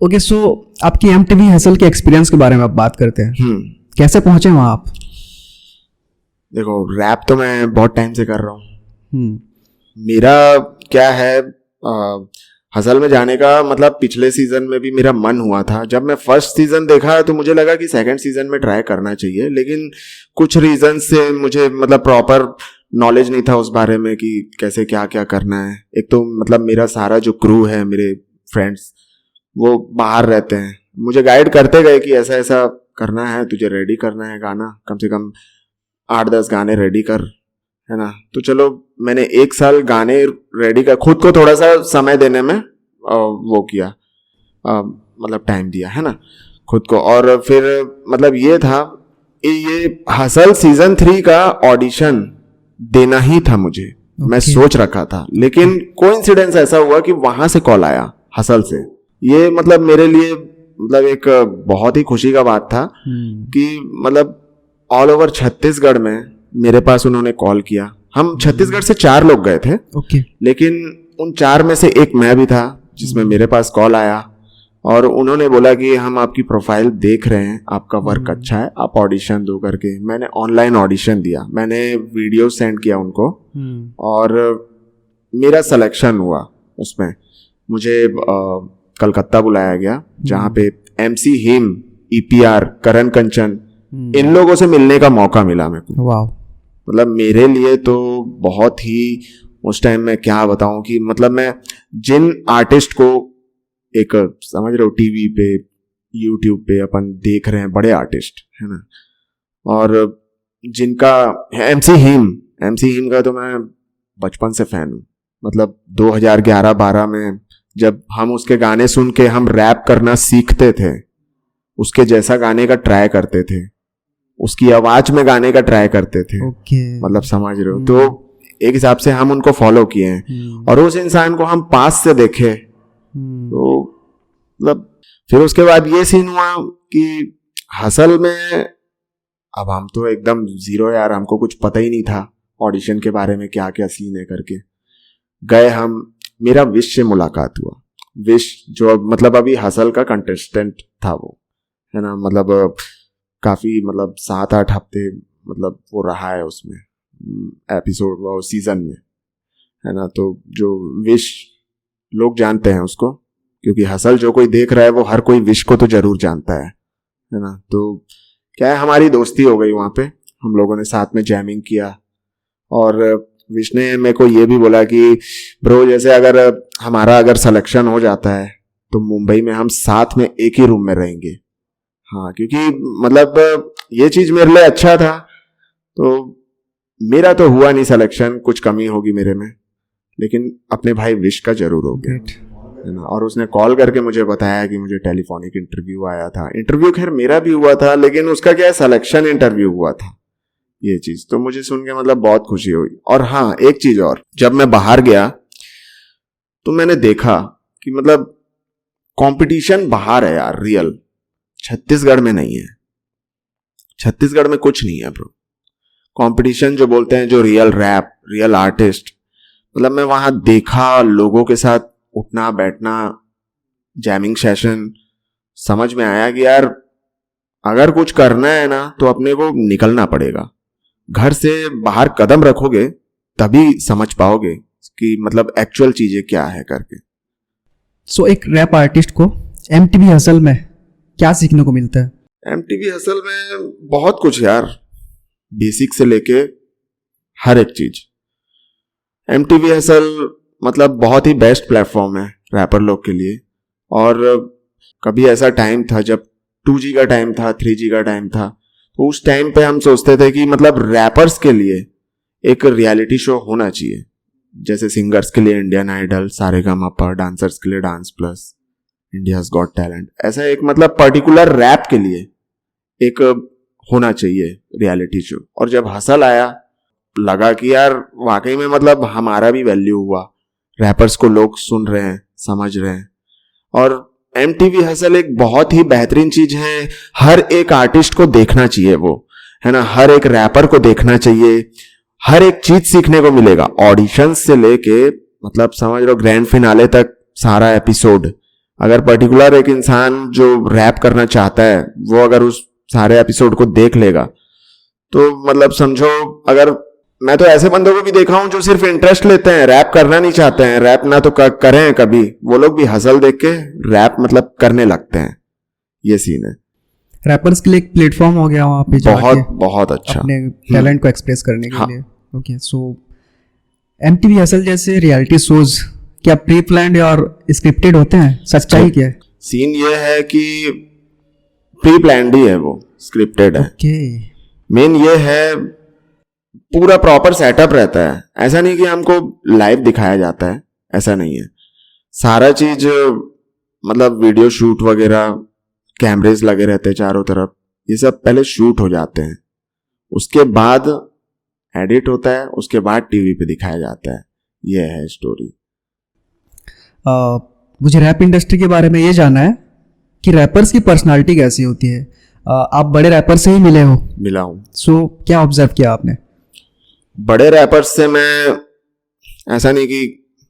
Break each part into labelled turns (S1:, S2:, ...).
S1: Okay, सो आपकी MTV hustle के experience के बारे में आप बात करते हैं। कैसे पहुंचे वहां आप?
S2: देखो, रैप तो मैं बहुत टाइम से कर रहा हूँ। मेरा क्या है, हसल में जाने का मतलब पिछले सीजन में भी मेरा मन हुआ था। जब मैं फर्स्ट सीजन देखा तो मुझे लगा कि सेकंड सीजन में ट्राई करना चाहिए, लेकिन कुछ रीजन से मुझे मतलब प्रॉपर नॉलेज नहीं था उस बारे में कि कैसे क्या क्या करना है। एक तो मतलब मेरा सारा जो क्रू है, मेरे फ्रेंड्स, वो बाहर रहते हैं, मुझे गाइड करते गए कि ऐसा ऐसा करना है, तुझे रेडी करना है गाना, कम से कम 8-10 गाने रेडी कर, है ना। तो चलो, मैंने 1 साल गाने रेडी कर, खुद को थोड़ा सा समय देने में वो किया, मतलब टाइम दिया, है ना, खुद को। और फिर मतलब ये था, ये हसल सीजन 3 का ऑडिशन देना ही था मुझे। मैं सोच रखा था, लेकिन कोइंसिडेंस ऐसा हुआ कि वहां से कॉल आया हसल से। ये मतलब मेरे लिए मतलब एक बहुत ही खुशी का बात था कि मतलब ऑल ओवर छत्तीसगढ़ में मेरे पास उन्होंने कॉल किया। हम छत्तीसगढ़ से 4 लोग गए थे, लेकिन उन 4 में से एक मैं भी था जिसमें मेरे पास कॉल आया और उन्होंने बोला कि हम आपकी प्रोफाइल देख रहे हैं, आपका वर्क अच्छा है, आप ऑडिशन दो करके। मैंने ऑनलाइन ऑडिशन दिया, मैंने वीडियो सेंड किया उनको और मेरा सिलेक्शन हुआ। उसमें मुझे कलकत्ता बुलाया गया, जहाँ पे MC हिम, EPR, करण कंचन, इन लोगों से मिलने का मौका मिला मेरे को।
S1: वाह,
S2: मतलब मेरे लिए तो बहुत ही, उस टाइम मैं क्या बताऊं कि मतलब मैं जिन आर्टिस्ट को एक समझ रहे हो टीवी पे, यूट्यूब पे अपन देख रहे हैं, बड़े आर्टिस्ट, है ना, और जिनका MC हिम का तो मैं बचपन से फैन हूँ। मतलब 2011-12 में जब हम उसके गाने सुन के हम रैप करना सीखते थे, उसके जैसा गाने का ट्राई करते थे, उसकी आवाज में गाने का ट्राई करते थे। मतलब समझ रहे हो, तो एक हिसाब से हम उनको फॉलो किए हैं और उस इंसान को हम पास से देखे। तो मतलब फिर उसके बाद ये सीन हुआ कि हसल में अब हम तो एकदम जीरो यार, हमको कुछ पता ही नहीं था ऑडिशन के बारे में, क्या क्या सीन है करके गए हम। मेरा विश से मुलाकात हुआ। विश जो मतलब अभी हसल का कंटेस्टेंट था वो, है ना, मतलब काफी मतलब 7-8 हफ्ते मतलब वो रहा है उसमें एपिसोड वो सीजन में, है ना। तो जो विश लोग जानते हैं उसको, क्योंकि हसल जो कोई देख रहा है वो हर कोई विश को तो जरूर जानता है ना। तो क्या है, हमारी दोस्ती हो गई वहां पे, हम लोगों ने साथ में जैमिंग किया और विश ने मेरे को ये भी बोला कि ब्रो, जैसे अगर हमारा सिलेक्शन हो जाता है तो मुंबई में हम साथ में एक ही रूम में रहेंगे। हाँ, क्योंकि मतलब ये चीज मेरे लिए अच्छा था। तो मेरा तो हुआ नहीं सिलेक्शन, कुछ कमी होगी मेरे में, लेकिन अपने भाई विश का जरूर हो गया, है ना। और उसने कॉल करके मुझे बताया कि मुझे टेलीफोनिक इंटरव्यू आया था। इंटरव्यू खैर मेरा भी हुआ था, लेकिन उसका क्या है, सिलेक्शन इंटरव्यू हुआ था। ये चीज तो मुझे सुन के मतलब बहुत खुशी हुई। और हाँ, एक चीज और, जब मैं बाहर गया तो मैंने देखा कि मतलब कंपटीशन बाहर है यार, रियल। छत्तीसगढ़ में नहीं है, छत्तीसगढ़ में कुछ नहीं है ब्रो। कंपटीशन जो बोलते हैं, जो रियल रैप, रियल आर्टिस्ट, मतलब मैं वहां देखा लोगों के साथ उठना बैठना, जैमिंग सेशन, समझ में आया कि यार अगर कुछ करना है ना तो अपने को निकलना पड़ेगा। घर से बाहर कदम रखोगे तभी समझ पाओगे कि मतलब एक्चुअल चीजें क्या है करके।
S1: सो एक रैप आर्टिस्ट को MTV हसल में क्या सीखने को मिलता है?
S2: MTV हसल में बहुत कुछ यार, बेसिक से लेके हर एक चीज। MTV हसल मतलब बहुत ही बेस्ट प्लेटफॉर्म है रैपर लोग के लिए। और कभी ऐसा टाइम था जब 2G का टाइम था, 3G का टाइम था, तो उस टाइम पे हम सोचते थे कि मतलब रैपर्स के लिए एक रियलिटी शो होना चाहिए, जैसे सिंगर्स के लिए इंडियन आइडल, सारेगामापा, डांसर्स के लिए dance plus, India's got talent, ऐसा एक मतलब पर्टिकुलर रैप के लिए एक होना चाहिए रियलिटी शो। और जब हसल आया, लगा कि यार वाकई में मतलब हमारा भी वैल्यू हुआ, रैपर्स को लोग सुन रहे हैं, समझ रहे हैं। और MTV हसल एक बहुत ही बेहतरीन चीज है, हर एक आर्टिस्ट को देखना चाहिए वो, है ना, हर एक रैपर को देखना चाहिए, हर एक चीज सीखने को मिलेगा, ऑडिशन से लेके मतलब समझ लो ग्रैंड फिनाले तक सारा एपिसोड। अगर पर्टिकुलर एक इंसान जो रैप करना चाहता है वो अगर उस सारे एपिसोड को देख लेगा तो मतलब समझो, अगर मैं तो ऐसे बंदों को भी देखा हूं जो सिर्फ इंटरेस्ट लेते हैं, रैप करना नहीं चाहते हैं, रैप ना तो करें कभी, वो लोग भी हसल देख के रैप मतलब करने लगते हैं। ये सीन है।
S1: रैपर्स के लिए एक प्लेटफॉर्म हो गया वहाँ पे
S2: बहुत बहुत अच्छा
S1: अपने टैलेंट को एक्सप्रेस करने के
S2: हाँ।
S1: लिए। ओके, सो एमटीवी हसल जैसे रियलिटी शोज क्या प्री प्लान्ड और स्क्रिप्टेड होते हैं? सच्चाई क्या है?
S2: सीन ये है कि प्री प्लान्ड ही है, वो स्क्रिप्टेड है।
S1: ओके,
S2: मेन ये है पूरा प्रॉपर सेटअप रहता है, ऐसा नहीं कि हमको लाइव दिखाया जाता है, ऐसा नहीं है। सारा चीज मतलब वीडियो शूट वगैरह, कैमरेज लगे रहते हैं चारों तरफ, ये सब पहले शूट हो जाते हैं, उसके बाद एडिट होता है, उसके बाद टीवी पे दिखाया जाता है। ये है स्टोरी।
S1: मुझे रैप इंडस्ट्री के बारे में ये जानना है कि रैपर्स की पर्सनालिटी कैसी होती है। आप बड़े रैपर से ही मिले हो?
S2: मिला हूं।
S1: सो क्या ऑब्जर्व किया आपने?
S2: बड़े रैपर्स से मैं ऐसा नहीं कि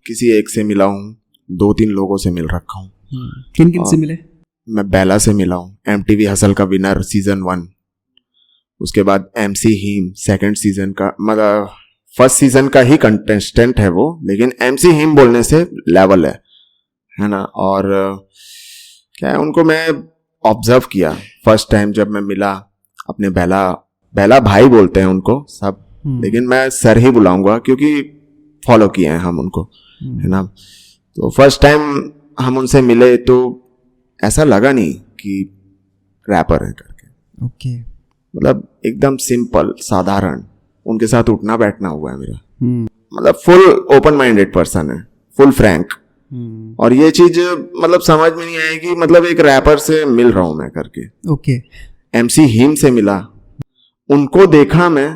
S2: किसी एक से मिला हूं, 2-3 लोगों से मिल रखा हूं।
S1: किन किन से मिले?
S2: मैं बेला से मिला हूं, एमटीवी हसल का विनर सीजन 1। उसके बाद MC हीम सेकंड सीजन का, मतलब फर्स्ट सीजन का ही कंटेस्टेंट है वो, लेकिन MC हीम बोलने से लेवल है ना। और क्या है, उनको मैं ऑब्जर्व किया फर्स्ट टाइम जब मैं मिला अपने बेला भाई बोलते हैं उनको सब, लेकिन मैं सर ही बुलाऊंगा क्योंकि फॉलो किए हैं हम उनको, है ना। तो फर्स्ट टाइम हम उनसे मिले तो ऐसा लगा नहीं कि रैपर है करके।
S1: ओके,
S2: मतलब एकदम सिंपल साधारण, उनके साथ उठना बैठना हुआ है मेरा। मतलब फुल ओपन माइंडेड पर्सन है, फुल फ्रैंक। और ये चीज मतलब समझ में नहीं आएगी, मतलब एक रैपर से मिल रहा हूं मैं करके।
S1: ओके,
S2: MC हीम से मिला, उनको देखा मैं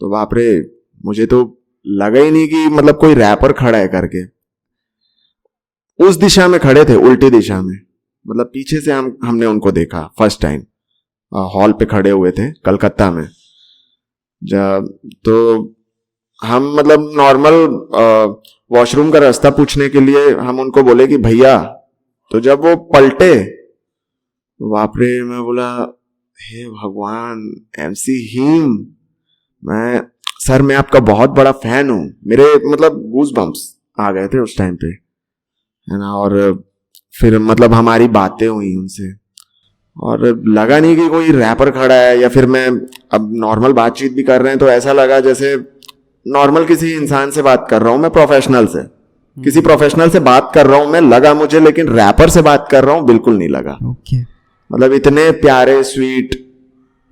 S2: तो बाप रे, मुझे तो लगा ही नहीं कि मतलब कोई रैपर खड़ा है करके। उस दिशा में खड़े थे, उल्टी दिशा में, मतलब पीछे से हमने उनको देखा फर्स्ट टाइम। हॉल पे खड़े हुए थे कलकत्ता में जब, तो हम मतलब नॉर्मल वॉशरूम का रास्ता पूछने के लिए हम उनको बोले कि भैया, तो जब वो पलटे बाप रे, मैं बोला हे भगवान, MC हीम, मैं आपका बहुत बड़ा फैन हूं। मेरे मतलब गूज बम्प्स आ गए थे उस टाइम पे, है ना। और फिर मतलब हमारी बातें हुई उनसे, और लगा नहीं कि कोई रैपर खड़ा है, या फिर मैं अब नॉर्मल बातचीत भी कर रहे हैं तो ऐसा लगा जैसे नॉर्मल किसी इंसान से बात कर रहा हूं मैं, प्रोफेशनल से, किसी प्रोफेशनल से बात कर रहा हूं मैं लगा मुझे, लेकिन रैपर से बात कर रहा हूं बिल्कुल नहीं लगा।
S1: ओके,
S2: मतलब इतने प्यारे, sweet,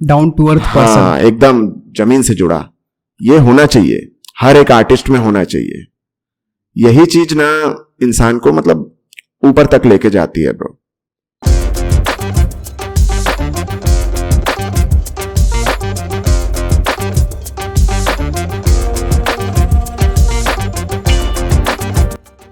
S1: down to earth person.
S2: हाँ, एकदम जमीन से जुड़ा। ये होना चाहिए, हर एक आर्टिस्ट में होना चाहिए। यही चीज ना इंसान को मतलब ऊपर तक लेके जाती है ब्रो।